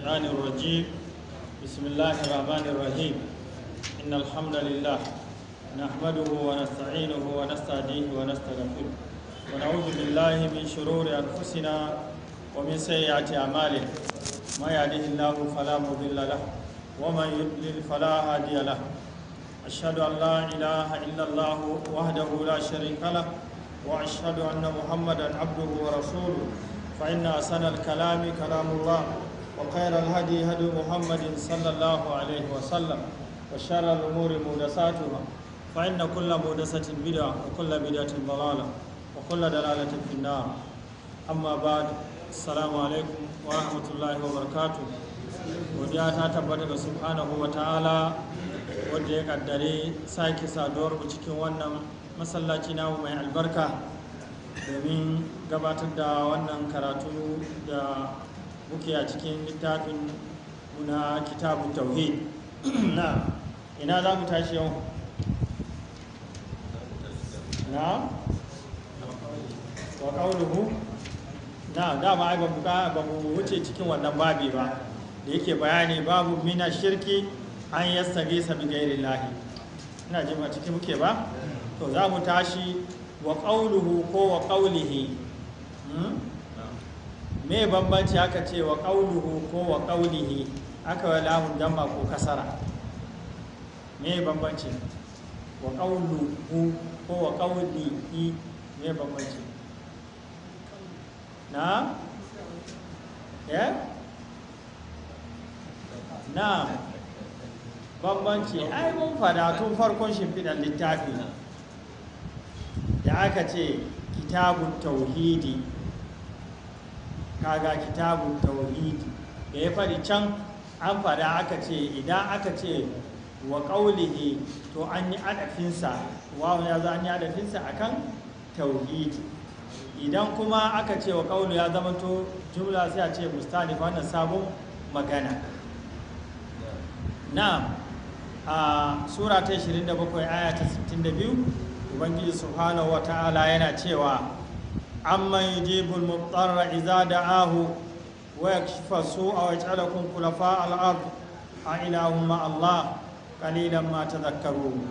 الشيطان الرجيم بسم الله الرحمن الرحيم إن الحمد لله نحمده ونستعينه ونستهديه ونستغفره ونعوذ بالله من شرور أنفسنا ومن سيئات أعمالنا ما يهده الله فلا مضل له ومن يضلل فلا هادي له أشهد أن لا إله إلا الله وحده لا شريك له وأشهد أن محمدا عبده ورسوله فإن أحسن الكلام كلام الله وخير الهدي هدي محمد صلى الله عليه وسلم وشر الأمور محدثاتها فإن كل محدثة بدعة وكل بدعة ضلالة وكل دلالة في النار أما بعد السلام عليكم ورحمة الله وبركاته godiya ta tabbata ga subhanahu wa ta'ala wanda ya kaddare sake saduwar mu cikin wannan masallaci namu mai albarka domin gabatar da wannan karatu da muke a cikin littafin muna kitabun tauhid na ina za mu tashi yau na wa qauluhu na dama ai ba mu wuce cikin wannan babi ba da yake bayani babu mina shirki an yassagisa bi ghairi llahi ina jin a cikin muke ba to za mu tashi wa qauluhu ko wa qaulihi me bambanci aka ce wa qauluhu ko wa qaulihi aka wa lamun damma ko kasara me bambanci wa qauluhu ko wa qaulihi me bambanci na na bambanci ai mun fada tun farkon shimfiɗar littafi da aka ce kitabun tauhidi kaga kitabun tauhidi da ya faɗi can an fada aka ce idan aka ce wa ƙaulihi to an yi adafinsa wawon ya zo an yi adafinsa akan tauhidi idan kuma aka ce wa ƙaulu ya zama to jumla sai a ce mustanif wannan sabon magana na a sura ta 27 aya ta 62 ubangiji subhanahu wata'ala yana cewa amman yujibul mudarra idza da'ahu wa yakshifu su'a wa yaj'alukum khulafa al-ard a ilahum ma Allah qalilan ma tadhakkarun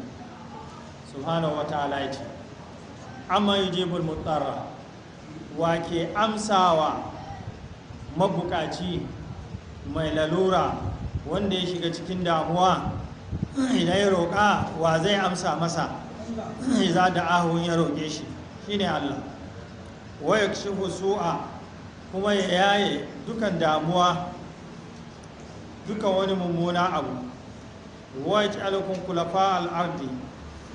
subhanahu wata'ala yace amman yujibul mudarra wa ke amsawa mabukaci mai lalura wanda ya shiga cikin damuwa idan ya roƙa wa zai amsa masa za da ahun ya roƙe shi shine Allah wa yakshifu su'a kuma ya yaye dukan damuwa dukan wani mummuna abu wa yaj'alukum khulafa al-ardi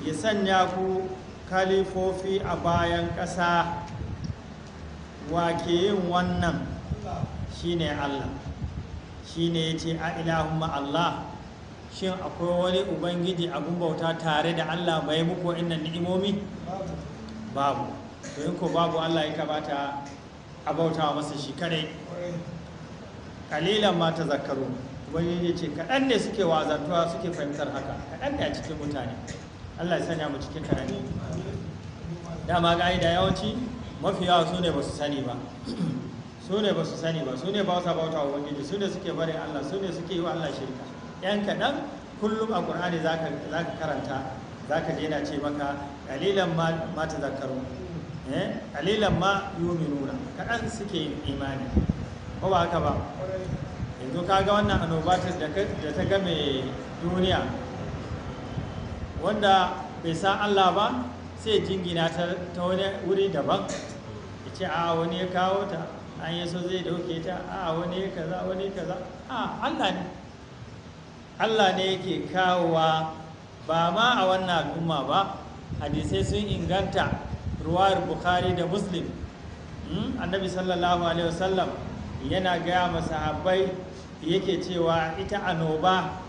ya sanya ku kalifofi a bayan ƙasa wa ke yin wannan shine Allah shine yace a ilahumma Allah shin akwai wani ubangiji abun bauta tare da Allah mai muku wa'annan ni'imomi babu to in ko babu Allah ya kamata a bauta masa shi kadai kalilan ma tazakkaru ubangiji ce kaɗan ne suke wazantuwa suke fahimtar haka kaɗan ne a cikin mutane Allah ya sanya mu cikin karami dama ga da yawanci mafi yawa su ne ba su sani ba su ne ba su sani ba su ne ba sa bauta wa ubangiji su ne suke barin Allah su ne suke yi wa Allah shirka yan kaɗan kullum a ƙur'ani za ka karanta za ka je na ce maka ƙalilan ma ta zakaru ƙalilan ma yuminuna kaɗan suke yin imani ko ba haka ba yanzu ka ga wannan annobatar da ta game duniya wanda bai san Allah ba sai jingina ta wani wuri daban ya ce a wani ya kawo ta an yi so zai dauke ta a wani ya kaza wani kaza a Allah ne yake kawowa ba ma a wannan al'umma ba hadisai sun inganta ruwayar Bukhari da Muslim annabi sallallahu alaihi wasallam yana gaya masahabbai yake cewa ita annoba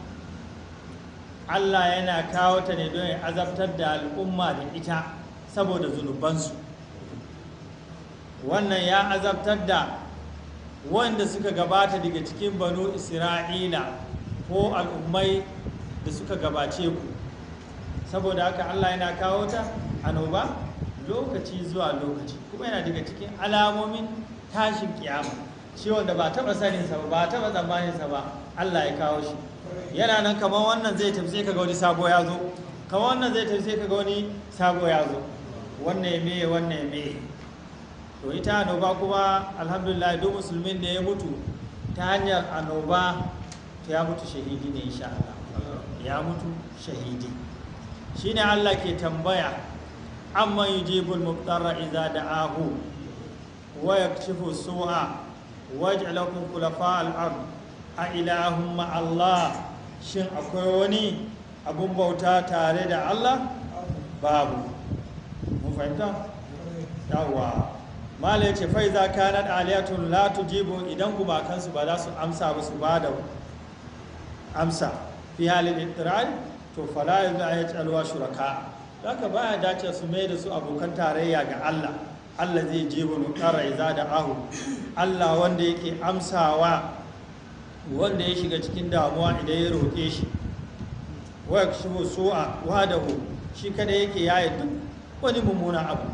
Allah yana kawo ta ne don ya azabtar da al'umma da ita saboda zunubansu wannan ya azabtar da wanda suka gabata daga cikin banu Isra'ila ko al'ummai da suka gabace ku saboda haka Allah yana kawo ta annoba lokaci zuwa lokaci kuma yana daga cikin alamomin tashin kiyama ciwon da ba taɓa saninsa ba taɓa tsammaninsa ba Allah ya kawo shi. Yana nan kamar wannan zai tafi sai kaga wani sabo ya zo, kamar wannan zai tafi sai kaga wani sabo ya zo, wannan ya meye wannan ya meye. To ita annoba kuma alhamdulillah duk musulmin da ya mutu ta hanyar annoba to ya mutu shahidi ne insha Allah, ya mutu shahidi. Shine Allah ke tambaya amma yujibul muqtarra idza da'ahu wa yakshifu su'a waj'alakum khulafa al-ard a ilahum ma Allah. Shin akwai wani abun bauta tare da Allah? Babu. Mun fahimta? Yawa mala yace fa iza kanat aliyatun la tujibu, idan gumakansu ba za su amsa ba su ba da amsa fi halin ittirar, to fala yanzu a yaci alwa shuraka. Haka baya dace su mai da su abokan tarayya ga Allah. Allah zai jibu nukara iza da ahu, Allah wanda yake amsawa wanda ya shiga cikin damuwa idan ya roƙe shi. Wa yakshifu su'a wahdahu, shi kada yake yaye duk wani mummuna abu.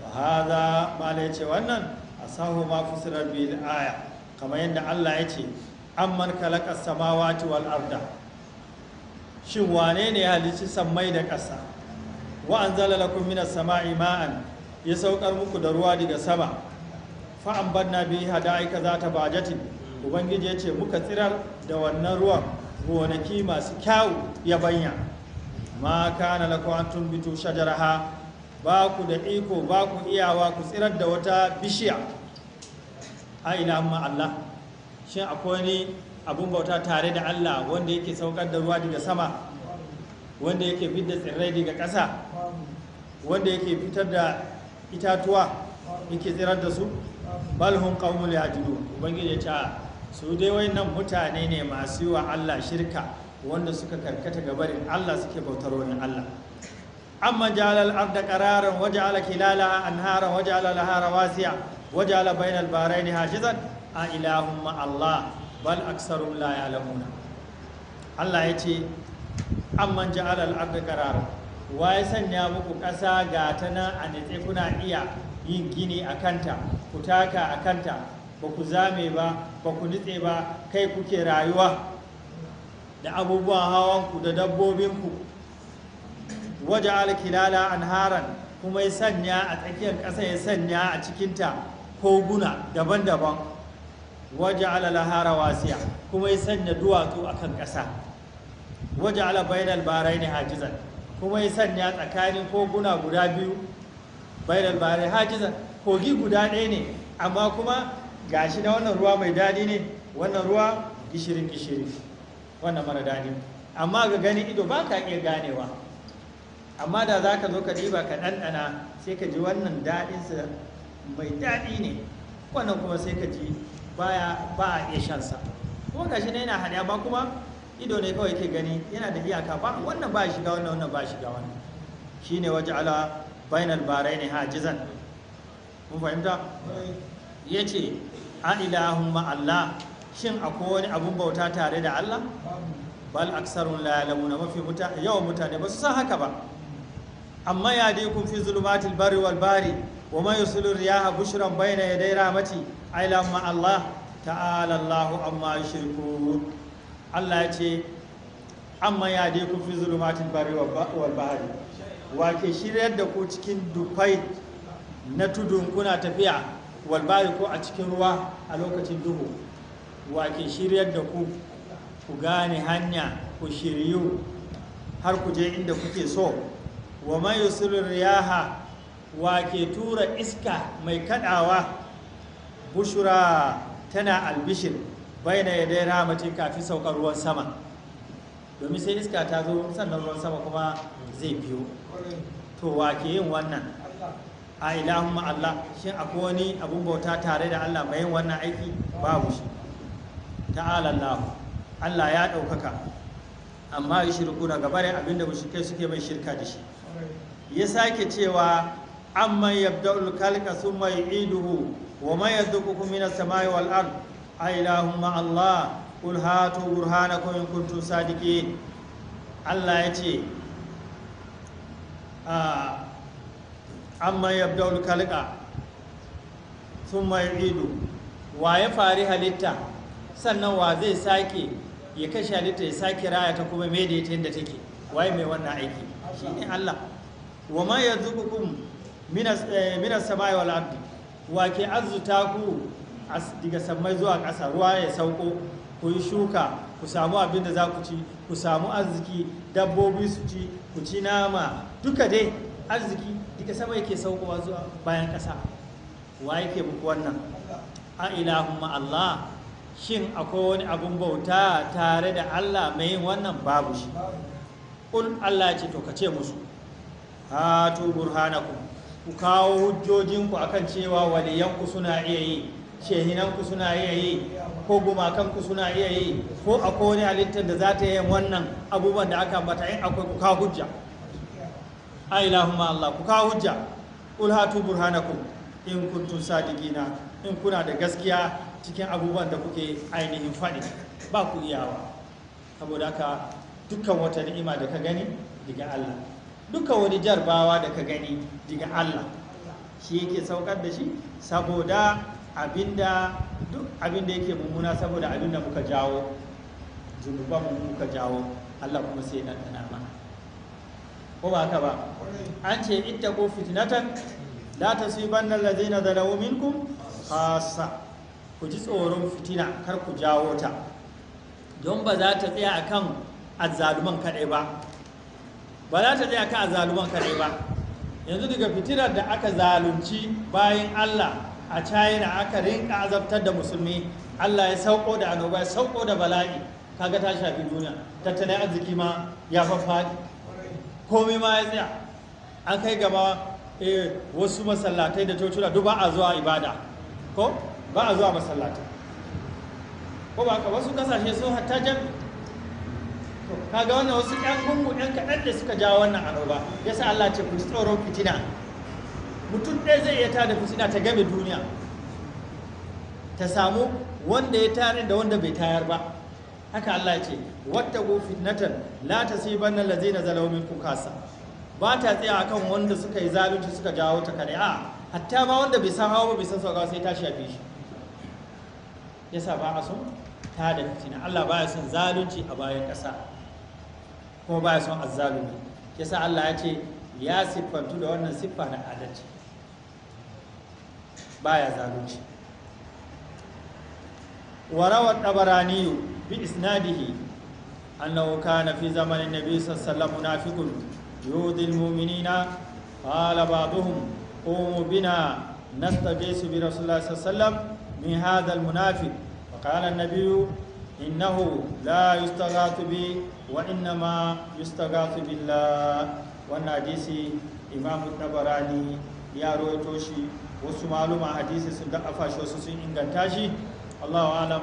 Wa hadha mala yace wannan asahu ma fusirar bil aya, kamar yadda Allah yace amman khalaqa samawati wal arda, shin wane ne ya halicci sammai da ƙasa? Wa anzala lakum minas sama'i ma'an, ya saukar muku da ruwa daga sama. Fa ambanna bihi hada'ika zata bajatin, ubangiji yace muka tsirar da wannan ruwan gonaki masu kyau ya banya. Ma kana lakum an tunbitu shajaraha, ba ku da iko ba ku iyawa ku tsirar da wata bishiya. A ilahun Allah, shin akwai wani abun bauta tare da Allah wanda yake saukar da ruwa daga sama, wanda yake fitar da tsirrai daga ƙasa, wanda yake fitar da itatuwa yake tsirar da su? Bal hum qaumul yajidun, ubangiji ya ce su dai wayannan mutane ne masu yi wa Allah shirka, wanda suka karkata gabarin Allah suke bautar wani Allah. Amma ja'ala al-arda qararan wa ja'ala khilalaha anharan wa ja'ala laha rawasiya wa ja'ala bainal bahraini hajizan a ilahum ma Allah bal aksarum la ya'lamuna. Allah ya ce amman ja'ala al-arda qararan, wa ya sanya muku ƙasa ga ta nan a nitse kuna iya yin gini a kanta, ku taka a kanta, ba ku zame ba, ba ku nitse ba, kai kuke rayuwa da abubuwan hawanku da dabbobinku. Waje alkilala anharan, kuma ya sanya a tsakiyar ƙasa, ya sanya a cikinta koguna daban-daban. Waje alalahara wasiya, kuma ya sanya duwatsu a kan ƙasa. Waje ala bainal bahraini hajizan, kuma ya sanya tsakanin koguna guda biyu. Bainal bahraini hajizan, kogi guda ɗaya ne, amma kuma gashi na wannan ruwa mai daɗi ne, wannan ruwa gishirin wannan mara daɗi, amma ga gani ido ba ka iya ganewa. Amma da za ka zo ka ɗiba ka ɗanɗana, sai ka ji wannan daɗinsa mai daɗi ne, wannan kuma sai ka ji ba a iya shansa. Kuma gashi na yana haɗe, amma kuma ido ne kawai ke gani, yana da iyaka, ba wannan ba shiga wannan ba shiga wannan. Shine waje ala bainal bahraini hajizan. Mun fahimta? Yace a ilahun ma Allah, shin akwai wani abun bauta tare da Allah? Bal aksarun la ya'lamuna, mafi yawan mutane ba su san haka ba. Amma yadikum fi zulumatil barri wal bahri wa ma yusilu riyaha bushran bayna yaday rahmati a ilahun ma Allah ta'ala Allahu amma yushrikun. Allah yace amma yadikum fi zulumatil barri wal bahri, wa ke shiryar da ku cikin dufai na tudun kuna tafiya, walbari ko a cikin ruwa a lokacin duhu, wa ke shiryar da ku gane hanya, ku shiryu har ku je inda kuke so. Wa man yusiru riyaha, wa ke tura iska mai kadawa, bushura tana albishir baina yaday rahmatin, kafi saukar ruwan sama, domin sai iska ta zo sannan ruwan sama kuma zai biyo. To wa ke yin wannan? A ilahun Allah, shin akwai wani abun bauta tare da Allah mai yin wannan aiki? Babu shi. Ta'ala Allah, Allah ya ɗaukaka, amma yi shirku na gabarin abinda mushrikai suke mai shirka da shi. Ya sake cewa amman yabda'ul khalqa thumma yu'iduhu wa man yarzuqukum minas samai wal ard a ilahun Allah qul hatu burhanakum in kuntum sadiqin. Allah ya ce amma yabda'ul khalqa thumma yu'idu wa ya fari halitta, sannan wa zai sake ya kashe halitta ya sake raya ta kuma mai da ita yadda take, waye mai wannan aiki shine Allah. wa ma yarzuqukum minas samai wal ardi, wa ke arzuta ku daga sammai zuwa ƙasa, ruwa ya sauko ku yi shuka ku samu abin da za ku ci, ku samu arziki, dabbobi su ci, ku ci nama, duka dai arziki daga sama yake saukowa zuwa bayan ƙasa. wa yake muku wannan? a ilahumma Allah, shin akwai wani abin bauta tare da Allah mai yin wannan? Babu shi. Kul, Allah ce to ka ce musu, hatu burhanakum, ku kawo hujjojinku akan cewa waliyanku suna iya yi, shehinanku suna iya yi, ko gumakanku suna iya yi, ko akwai wani halittar da za ta yi wannan abubuwan da aka ambata. In akwai, ku kawo hujja. a ilahumma Allah, ku kawo hujja. Kul hatu burhanakum in kuntum sadiqina, in kuna da gaskiya cikin abubuwan da kuke ainihin faɗi. Ba ku iyawa. Saboda haka dukkan wata ni'ima da ka gani daga Allah, dukkan wani jarbawa da ka gani daga Allah, shi yake saukar da shi saboda duk abinda yake mummuna, saboda abinda muka jawo, zunubanmu muka jawo, Allah kuma sai ɗanɗana mana. ko ba haka ba? An ce ittaqu fitnatan la tusibanna allazina zalamu minkum khassa, ku ji tsoron fitina, kar ku jawo ta, don ba za ta tsaya akan azzaluman kadai ba, ba za ta tsaya akan azzaluman kadai ba. Yanzu daga fitinar da aka zalunci bayan Allah a China, aka rinka azabtar da musulmi, Allah ya sauko da annoba, ya sauko da bala'i, kaga ta shafi duniya, tattalin arziki ma ya faffadi, komai ma ya tsaya. An kai gaba wasu masallatai da cocina duk ba a zuwa ibada, ko ba a zuwa masallatai, ko ba ka wasu kasashe sun hatta jami. Kaga wannan wasu ƴan gungu ƴan kaɗan da suka jawo wannan annoba. Yasa Allah ce ku ji tsoron fitina. Mutum ɗaya zai iya tada fitina ta game duniya, ta samu wanda ya tayar da wanda bai tayar ba. Haka Allah ya ce wattaqu fitnatan la tasibanna allazina zalamu minkum khassa. Ba ta tsaya akan wanda suka yi zalunci suka jawo ta kare, a hatta ma wanda bai san hawa ba bai san sauka sai ta shafe shi. Yasa ba a son tada fitina. Allah baya son zalunci a bayan ƙasa, kuma baya son azzalumi. Yasa Allah ya ce ya siffantu da wannan siffa na adalci, baya zalunci. وروى الطبراني بإسناده أنه كان في زمن النبي صلى الله عليه وسلم منافق يؤذي المؤمنين. قال بعضهم قوموا بنا نستغيث برسول الله صلى الله عليه وسلم من هذا المنافق، فقال النبي إنه لا يستغاث بي وإنما يستغاث بالله. والحديث إمام الطبراني يا رويتوشي wasu maluma hadisi sun da'afa shi, wasu sun inganta shi, Allahu alam.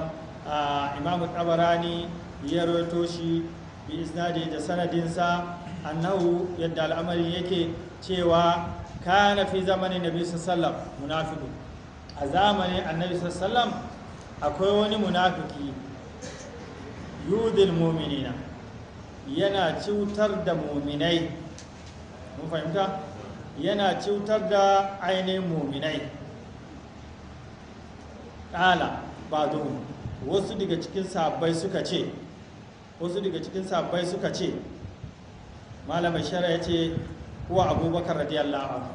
Imam Tabarani ya rawaito shi bi isnadi da sanadinsa, annahu yadda al'amari yake cewa kana fi zamanin nabi sallallahu munafiqun, a zamanin annabi sallallahu akwai wani munafiki yudil mu'minina, yana cutar da mu'minai. Mun fahimta? Yana cutar da ainihin mu'minai. Kala ba'duhum, wasu daga cikin sahabbai suka ce, malamai shara ya ce kuwa abubakar radiyallahu anhu,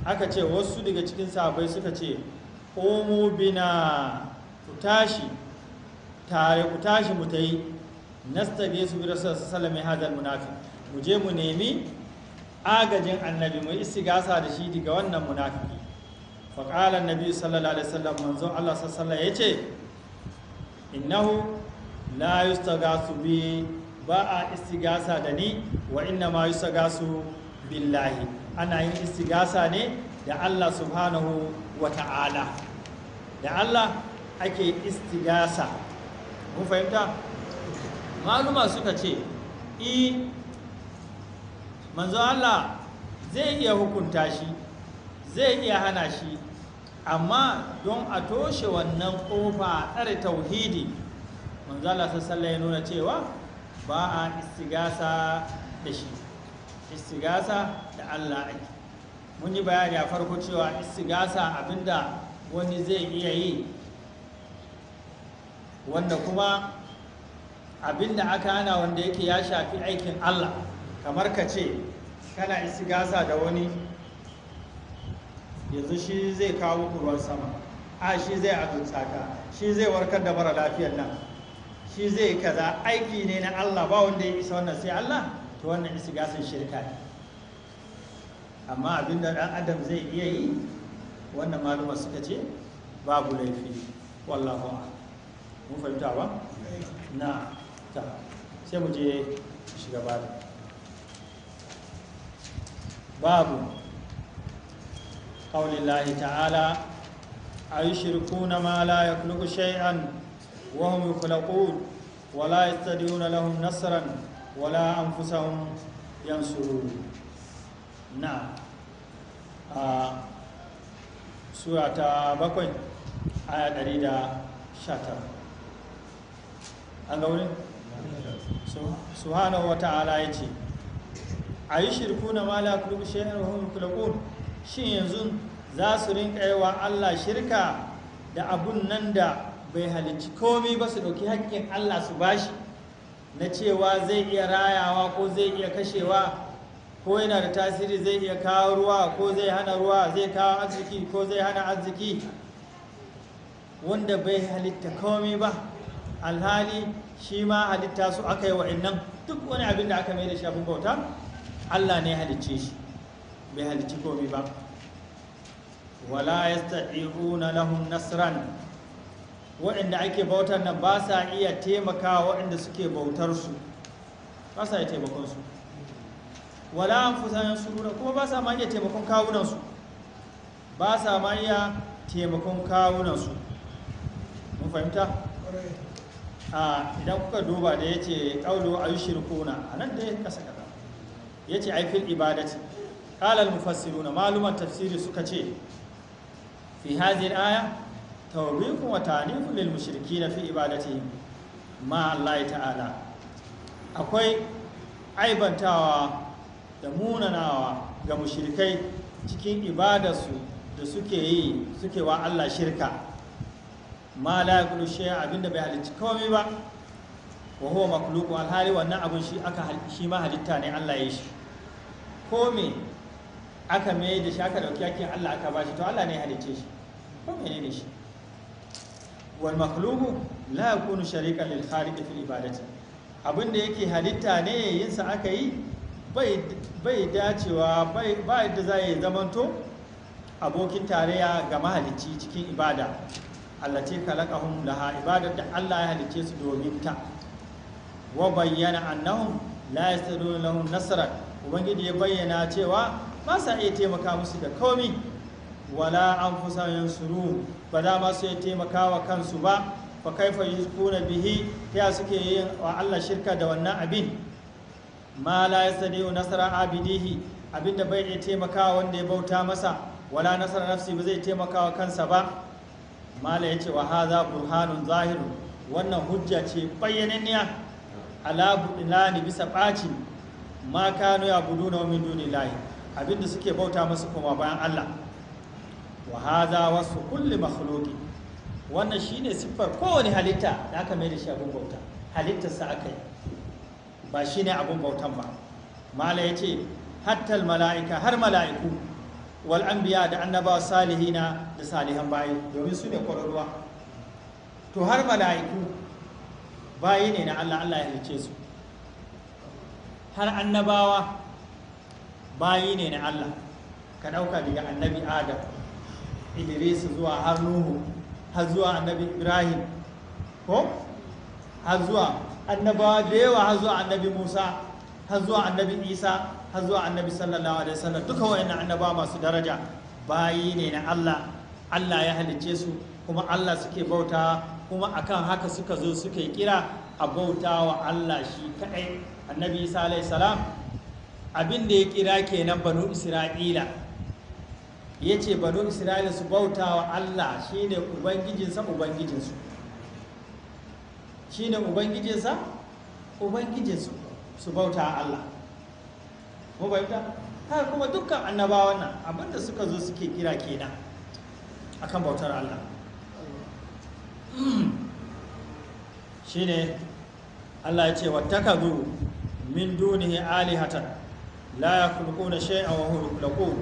aka ce wasu daga cikin sahabbai suka ce komo bina, ku tashi tare, ku tashi mu ta yi nastage su bi rasul sallallahu alaihi hadal munafiq, mu je mu nemi agajin annabi, mu istigasa da shi daga wannan munafiki. faƙala annabi sallallahu alaihi wasallam, manzon Allah sallallahu alaihi ya ce innahu la yustagasu bi, ba a istigasa da ni, wa inna ma yustagasu billahi, ana yin istigasa ne da Allah subhanahu wa ta'ala, da Allah ake istigasa. Mun fahimta? Maluma suka ce manzo Allah zai iya hukunta shi, zai iya hana shi, amma don a toshe wannan kofa a tsare tauhidi, manzo Allah sallallahu ya nuna cewa ba a istigasa da shi, istigasa da Allah ake. Mun yi bayani a farko cewa istigasa abinda wani zai iya yi wanda kuma abinda aka hana wanda yake ya shafi aikin Allah, kamar ka ce kana istigasa da wani yanzu shi zai kawo ruwan sama, shi zai azurta ka, shi zai warkar da mara lafiyar nan, shi zai kaza, aiki ne na Allah, ba wanda ya isa wannan sai Allah, to wannan istigasan shirka ne. Amma abinda dan adam zai iya yi, wannan maluma suka ce babu laifi, wallahu a'lam. Mun fahimta ba? Na ta sai mu je shiga babu qaulillahi ta'ala ayushrikuna ma la yakhluqu shay'an wa hum yakhluqun wa la yastadiuna lahum nasran wa la anfusahum yansurun. Na sura ta 7 aya 119. An ga wurin? Subhanahu wa ta'ala ya ce, a yi shirku na mala kulku shayar wa hum kulakun, shin yanzu za su rinka yi wa Allah shirka da abun nan da bai halicci komi ba, su ɗauki haƙƙin Allah su bashi na cewa zai iya rayawa ko zai iya kashewa, ko yana da tasiri zai iya kawo ruwa ko zai hana ruwa, zai kawo arziki ko zai hana arziki, wanda bai halitta komi ba, alhali shi ma halitta su aka yi wa'annan. Duk wani abin da aka mai da shi abin bauta, Allah ne halicce shi, bai halicci komi ba. Wala yastati'una lahum nasran, waɗanda ake bautar nan ba sa iya taimakawa waɗanda suke bautar su, ba sa iya taimakon su. Wala anfusahum yansuruna, kuma ba sa ma iya taimakon kawunan su, ba sa ma iya taimakon kawunan su. Mun fahimta? Idan kuka duba da yace qawlu ayushirkuna, anan da kasa kaza yace ai fil ibadati. Qala al mufassiruna, maluman tafsiri suka ce fi hadhihi al aya tawbihun wa ta'nifun lil mushrikeena fi ibadatihim ma Allah ta'ala. Akwai aibantawa da munanawa ga mushrikai cikin ibadarsu da suke yi, suke wa Allah shirka. Ma la yakulu shay'a, abinda bai halicci komai ba, wa huwa makhluqu, alhali wannan abun shi ma halitta ne, Allah ya yi shi. Ko me aka mai da shi, aka dauki yakin Allah aka bashi, to Allah ne ya halicce shi, ko menene shi. Wal makhluqu la yakunu sharikan lil khaliq fil ibadati, abinda yake halitta ne yin sa aka yi, bai dacewa, ba yadda za ya zamanto abokin tarayya ga mahalicci cikin ibada. allati khalaqahum laha, ibadar da Allah ya halicce su domin ta. Wa bayyana annahum la yastaduna lahum nasran, ubangiji ya bayyana cewa ba sa iya taimaka musu da komi. Wala anfusahum yansurun, ba za ma su iya taimaka wa kansu ba. Fa kaifa yuzkuna bihi, ta suke yin wa Allah shirka da wannan abin. Ma la yastadiu nasra abidihi, abinda bai iya taimakawa wanda ya bauta masa. Wala nasra nafsi, ba zai taimakawa kansa ba. Mala ya ce wa haza burhanun zahirun, wannan hujja ce bayyananniya ala budilani, bisa ɓaci ma kanu ya budu na min dunillahi, abinda suke bauta masu kuma bayan Allah. Wa haza wasu kulli makhluqi, wannan shine siffar kowane halitta da aka mai da shi abin bauta, halittarsa aka yi, ba shine abin bautan ba. Mala ya ce hatta mala'ika, har mala'iku, wal anbiya da annabawa, salihina da salihan bayi, domin su ne kwararruwa. To har mala'iku bayi ne na Allah, Allah ya halice su. Har annabawa bayi ne na Allah, ka ɗauka daga annabi Adam, Idris zuwa har Nuhu, har zuwa annabi Ibrahim, ko har zuwa annabawa da yawa, har zuwa annabi Musa, har zuwa annabi Isa, har zuwa annabi sallallahu alaihi wasallam. Duka wayannan annabawa masu daraja bayi ne na Allah, Allah ya halicce su, kuma Allah suke bauta, kuma akan haka suka zo suka yi kira a bauta wa Allah shi kadai. Annabi Isa alaihi salam abin da ya kira kenan banu Isra'ila, yace banu Isra'ila su bauta wa Allah, shine ubangijinsa ubangijinsu, shine ubangijinsa ubangijinsu, su bauta wa Allah. Mu bayyana har kuma dukkan annabawan nan abinda suka zo suke kira kenan akan bautar Allah. shine Allah ya ce wattakazu min dunihi alihatan la yakhluquna shay'an wa hum yakhluqun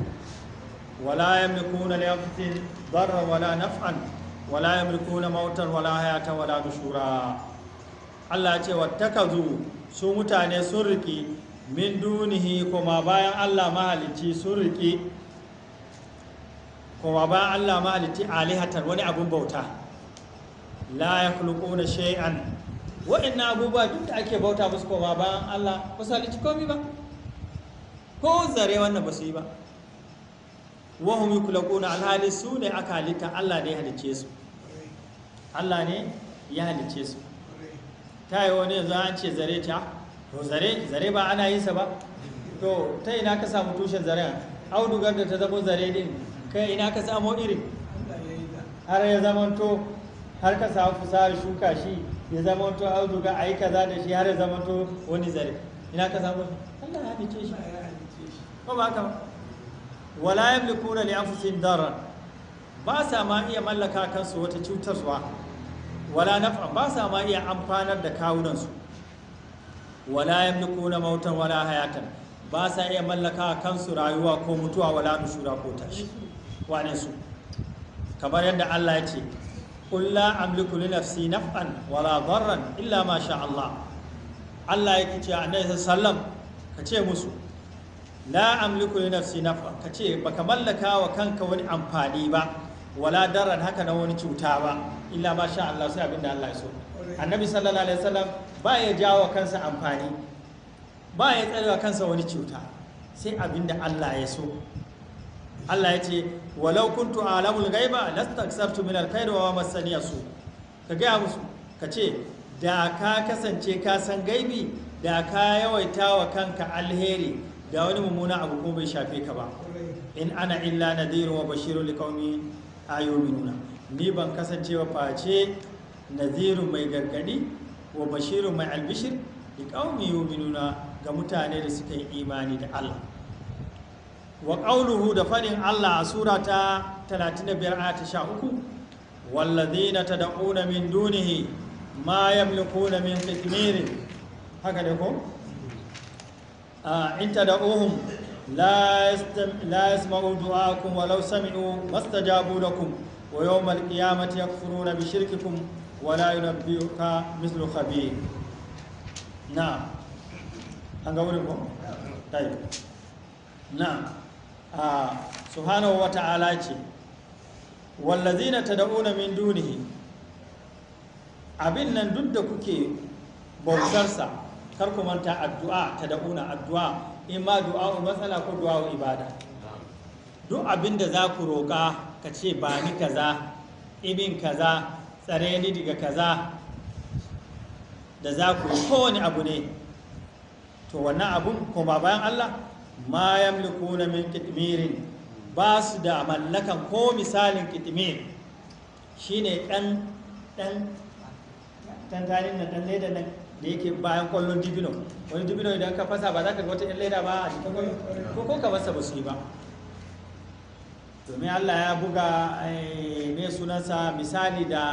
wa la yamlikuna li anfusihim darran wa la naf'an wa la yamlikuna mautan wa la hayatan wa la nushura. Allah ya ce wattakazu su mutane sun riki min dunihi kuma bayan Allah mahalicci sun riki kuma bayan Allah mahalicci alihatan wani abun bauta la yakhluquna shay'an wa'annan abubuwa duk da ake bauta musu koma bayan Allah ba su halicci komi ba ko zare wannan ba su yi ba wahum yukhluquna alhali su ne aka halitta Allah ne ya halicce su Allah ne ya halicce su ta yi wani yanzu an ce zare ta to zare ba ana yin sa ba to ta ina ka samu tushen zaren audugar da ta zama zare din kai ina ka samu irin har ya zamanto har ka samu fusari shuka shi ya zamanto auduga a yi kaza da shi har ya zamanto wani zare ina ka samu Allah ya halice shi ko ba haka ba wala yamlikuna li anfusihim darran ba sa ma iya mallaka kansu wata cutarwa wala naf'a ba sa ma iya amfanar da kawunansu wala yamlikuna mautan wala hayatan ba sa iya mallaka kansu rayuwa ko mutuwa wala nushura ko tashi wane su kamar yadda Allah ya ce qul la amliku li nafsi naf'an wala darran illa ma sha Allah Allah yake ce annabi sallam ka ce musu la amliku li nafsi naf'an ka ce baka mallaka wa kanka wani amfani ba wala darran haka na wani cuta ba illa ma sha Allah sai abinda Allah ya so annabi sallallahu alaihi wasallam ba ya jawo kansa amfani ba ya tsarewa kansa wani cuta sai abinda Allah ya so Allah ya ce walau kuntu alamul ghaiba lastaksartu min alkhair wa masani su ka gaya musu ka ce da ka kasance ka san gaibi da ka yawaita wa kanka alheri da wani mummuna abu ko bai shafe ka ba in ana illa nadhirun wa bashirun liqaumi ayuminuna ni ban kasance wa face nadhirun mai gargadi wa bashirun mai albishir liqaumi yuminuna ga mutane da suka yi imani da Allah wa qawluhu da fadin Allah a sura ta 35 ayat 13 walladhina tad'una min dunihi ma yamlikuna min qitmir haka ne ko in tad'uhum la yasma'u du'aakum walau sami'u mastajabu lakum wa yawmal qiyamati yakfuruna bi shirkikum wa la yunabbi'uka mithlu khabir na an ga wurin ko tayi na subhanahu wa ta'ala ce wallazina tad'una min dunihi abin nan duk da kuke bautarsa kar ku manta addu'a tad'una addu'a imma du'a matsala ko du'a ibada duk abin da za ku roƙa ka ce ba ni kaza ibin kaza tsare ni daga kaza da za ku yi kowane abu ne to wannan abun kuma bayan Allah ma yamlikuna min kitmirin ba su da mallakan ko misalin kitmir shine dan tanin na dan leda nan da yake bayan kwallon dibino wani dibino idan ka fasa ba za ka ga wata yan leda ba a cikin kwallon ko ka masa ba su yi ba domin Allah ya buga mai sunansa misali da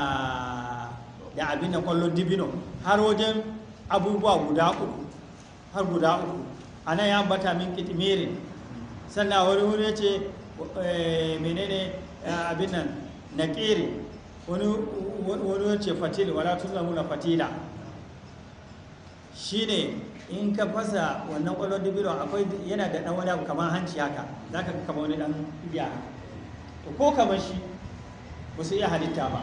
abin da kwallon dibino har wajen abubuwa guda uku a nan ya ambata min kitmirin sannan wani ya ce menene abin nan na ƙere wani ya ce fatil wala tuzlamuna fatila shine in ka fasa wannan ƙwallon dibino akwai yana da ɗan wani abu kamar hanci haka za ka kama wani ɗan ibiya to ko kamar shi ba su iya halitta ba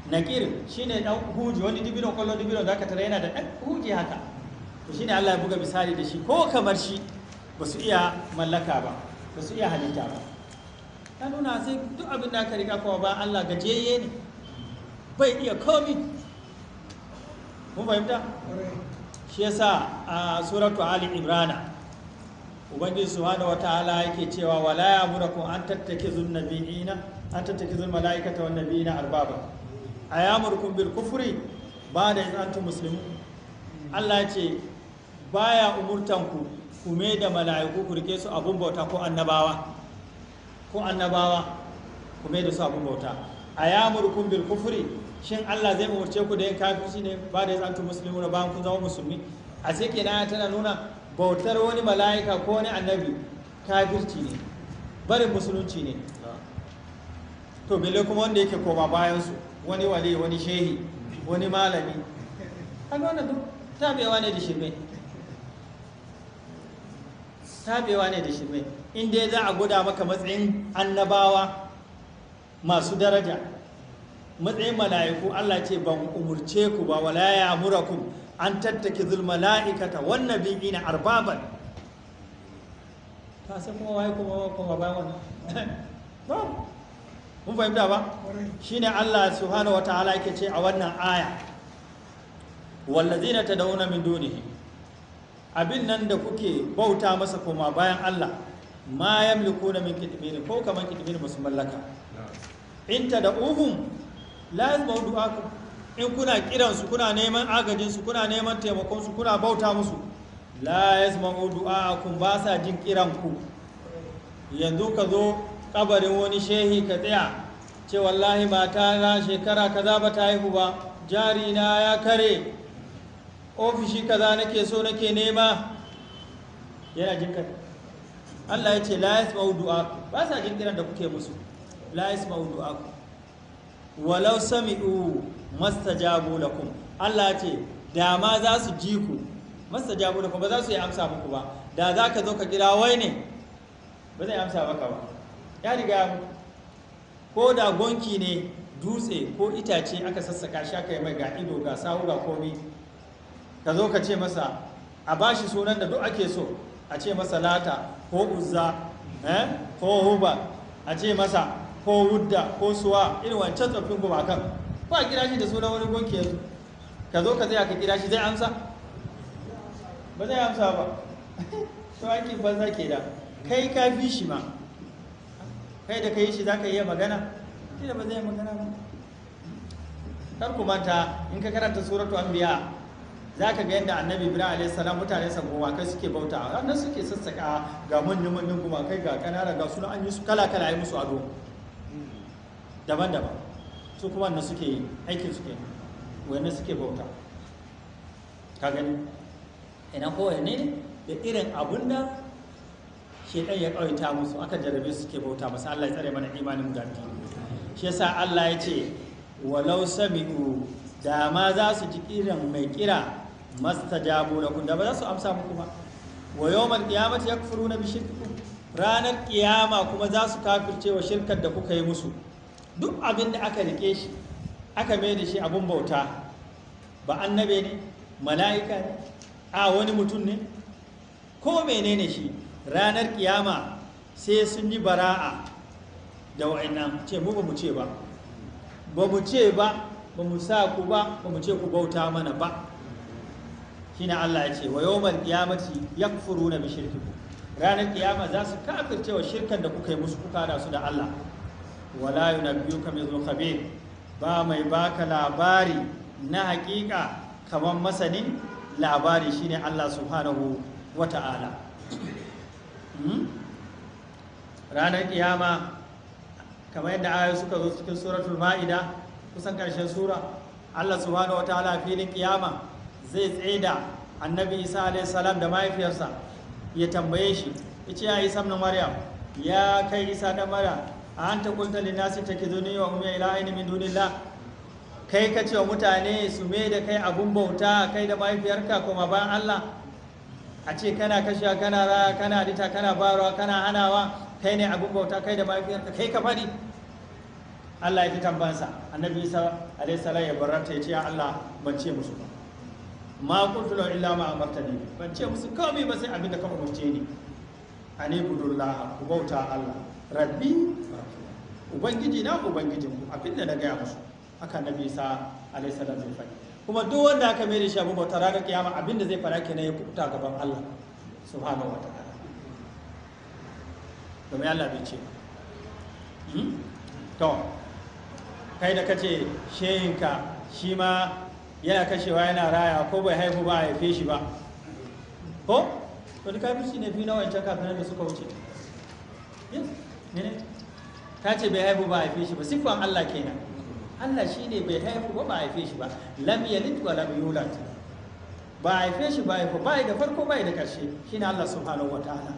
na ƙirin shine ɗan huji wani dibino ƙwallon dibino za ka tara yana da ɗan huji haka to shine Allah ya buga misali da shi ko kamar shi ba su iya mallaka ba su iya halitta ba ta nuna sai duk abin da aka riga kuma ba Allah gajeye ne bai iya komi mun fahimta shi yasa a suratu ali imrana ubangiji subhanahu wataala yake cewa wala ya'murukum an tattakizun nabiyina an tattakizul malaikata wan nabiyina arbaba ayamurukum bil kufri ba'da iz antum muslimun Allah ya ce baya umurtanku ku me da mala'iku ku rike su abun bauta ko annabawa ku me da su abun bauta ayamurukum bil kufri shin Allah zai umarce ku da yin kafirci ne ba da ya zantu musulmi na bayan kun zama musulmi? A sai kenan tana nuna bautar wani mala'ika ko wani annabi kafirci ne, barin musulunci ne. To bele kuma wanda yake koma bayansu, wani wali, wani shehi, wani malami, kaga wannan duk tabewa ne da shirme, tabewa ne da shirme. In dai za a gwada maka matsayin annabawa masu daraja, matsayin mala'iku, Allah ce ban umurce ku ba, wala ya amurakum an tattakizul mala'ikata wan nabiyina arbaban. Ka san kuma waye kuma bayan wannan? Babu. Mun fahimta ba? Shine Allah subhanahu wataala yake ce a wannan aya, wallazina tad'una min dunihi, abin nan da kuke bauta masa koma bayan Allah, ma yamlikuna min kitmir, ko kaman kitmir musu mallaka. In tad'uhum la yasma'u du'akum, in kuna kiransu, kuna neman agajinsu, kuna neman taimakonsu, kuna bauta musu, la yasma'u du'akum, ba sa jin kiranku. Yanzu ka zo kabarin wani shehi ka tsaya ce wallahi mata na shekara kaza ba ta haihu ba, jari na ya kare, ofishi kaza nake so nake nema, yana jin kai? Allah ya ce la yasma'u du'akum, ba sa jin kiran da kuke musu. La yasma'u du'akum walau sami'u mastajabu lakum, Allah ya ce da ma za su ji ku, mastajabu lakum, ba za su yi amsa muku ba. Da za ka zo ka kira wai ne, ba zai amsa maka ba, ya riga mu. Ko da gonki ne, dutse ko itace aka sassaka shi aka yi mai ga ido ga sawu ga komi, ka zo ka ce masa a bashi sunan da duk ake so, a ce masa lata ko uzza ko huba, a ce masa ko wudda ko suwa, irin wancan tsoffin gumakan, ba a kira shi da sunan wani gonki yanzu, ka zo ka tsaya ka kira shi, zai amsa? Ba zai amsa ba. to aikin banza ke da kai ka fi shi ma, kai da kai shi za ka iya magana, shi da ba zai magana ba. Kar ku manta in ka karanta suratu anbiya za ka ga yadda annabi ibrahim a.s. mutane sa gumakai suke bauta, ranar suke sassaka ga manyan gumakai ga kanana ga suna an yi su kala-kala yi musu ado daban-daban, su kuma wannan suke yi aikin suke wannan suke bauta. Ka gani ina kowane ne da irin abun da shedan ya kawaita musu, aka jarabe su suke bauta masa. Allah ya tsare mana imanin da addini. Shi yasa Allah ya ce walau sami'u, da ma za su ji kiran mai kira, mastajabu lakum, da ba za su amsa muku ba. Wa yawmal qiyamati yakfuruna bi shirkikum, ranar kiyama kuma za su kafirce wa shirkar da kuka yi musu. Duk abin da aka rike shi aka mai da shi abun bauta, ba annabe ne, mala'ika ne, a wani mutum ne, ko menene shi, ranar kiyama sai sun yi bara'a da wa'annan, ce mu ba mu ce ba, ba mu ce ba, ba mu sa ku ba, ba mu ce ku bauta mana ba. Shine Allah ya ce wa yawmal qiyamati yakfuruna bi shirkikum, ranar kiyama za su kafirce wa shirkan da kuka yi musu, kuka da su da Allah. Wala yunabbiuka mithlu khabir, ba mai baka labari na hakika kamar masanin labari, shine Allah subhanahu wata'ala. Ranar kiyama kamar yadda ayoyi suka zo cikin suratul ma'ida, kusan karshen sura, Allah subhanahu wataala filin kiyama zai tsaida annabi Isa alayhi salam da mahaifiyarsa, ya tambaye shi, yace ya Isa ibn Maryam, ya kai Isa da Maryam, a anta qulta lin nasi takizuni wa ummi ilahin min dunillah, kai ka ce wa mutane su me da kai abun bauta, kai da mahaifiyarka kuma bayan Allah, a ce kana kashiya, kana raya, kana dita, kana barawa, kana hanawa, kai ne abun bauta, kai da mahaifiyarka, kai ka faɗi. Allah ya fi tambansa, annabi Isa alayhi salam ya barranta, ya ce ya Allah ban ce musu ba, ma qultu lahum illa ma amartani, ban ce musu komai ba sai abin da ka umarce ni, ani budullah, ku bauta Allah, rabbi ubangiji na ubangijin ku, abin da na gaya musu, haka annabi Isa alayhi salam zai faɗi. Kuma duk wanda aka mai da shi abin bauta ranar kiyama, abin da zai fara kenan ya kuta gaban Allah subhanahu wa ta'ala, domin Allah bai ce to kai da kace shehinka shi ma yana kashewa yana raya, ko bai haihu ba a haife shi ba, ko wani kafirci ne fi na wancan kafinan da suka wuce. Ka ce bai haihu ba a haife shi ba, siffan Allah kenan, Allah shine bai haifu ba ba haife shi ba, lam yalid wa lam yulad, ba haife shi ba haifu, ba da farko ba da ƙarshe, shine Allah subhanahu wataala